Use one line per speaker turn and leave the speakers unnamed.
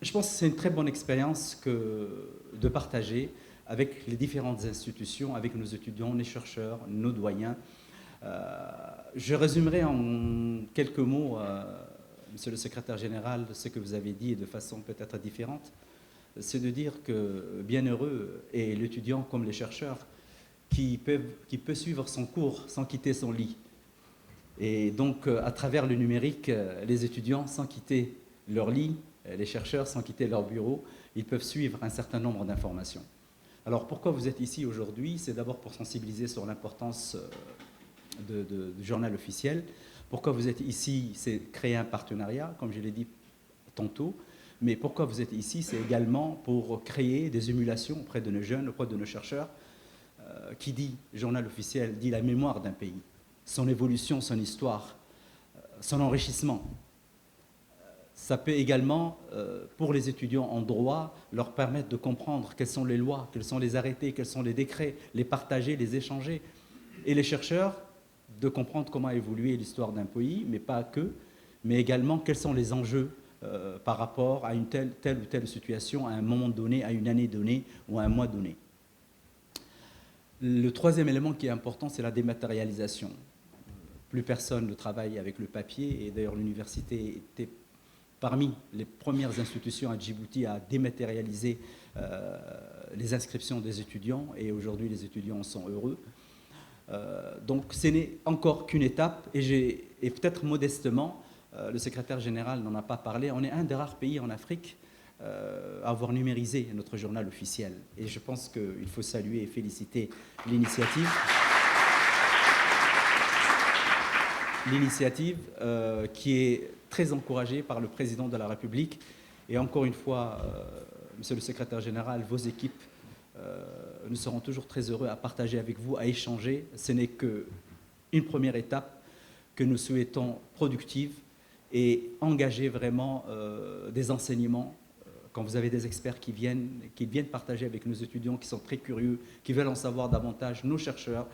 Je pense que c'est une très bonne expérience de partager avec les différentes institutions, avec nos étudiants, les chercheurs, nos doyens. Je résumerai en quelques mots, Monsieur le secrétaire général, ce que vous avez dit de façon peut-être différente. C'est de dire que bienheureux est l'étudiant comme les chercheurs qui peut suivre son cours sans quitter son lit. Et donc, à travers le numérique, les étudiants, sans quitter leur lit, les chercheurs, sans quitter leur bureau, ils peuvent suivre un certain nombre d'informations. Alors, pourquoi vous êtes ici aujourd'hui? C'est d'abord pour sensibiliser sur l'importance du journal officiel. Pourquoi vous êtes ici? C'est créer un partenariat, comme je l'ai dit tantôt. Mais pourquoi vous êtes ici? C'est également pour créer des émulations auprès de nos jeunes, auprès de nos chercheurs. Qui dit journal officiel dit la mémoire d'un pays, son évolution, son histoire, son enrichissement. Ça peut également, pour les étudiants en droit, leur permettre de comprendre quelles sont les lois, quels sont les arrêtés, quels sont les décrets, les partager, les échanger. Et les chercheurs, de comprendre comment a évolué l'histoire d'un pays, mais pas que, mais également quels sont les enjeux par rapport à une telle ou telle situation, à un moment donné, à une année donnée ou à un mois donné. Le troisième élément qui est important, c'est la dématérialisation. Plus personne ne travaille avec le papier, et d'ailleurs l'université était parmi les premières institutions à Djibouti à dématérialiser les inscriptions des étudiants, et aujourd'hui les étudiants en sont heureux. Donc ce n'est encore qu'une étape, et peut-être modestement, le secrétaire général n'en a pas parlé, on est un des rares pays en Afrique à avoir numérisé notre journal officiel. Et je pense qu'il faut saluer et féliciter l'initiative. L'initiative qui est très encouragée par le président de la République. Et encore une fois, monsieur le secrétaire général, vos équipes, nous serons toujours très heureux à partager avec vous, à échanger. Ce n'est qu'une première étape que nous souhaitons productive et engager vraiment des enseignements. Quand vous avez des experts qui viennent partager avec nos étudiants, qui sont très curieux, qui veulent en savoir davantage, nos chercheurs,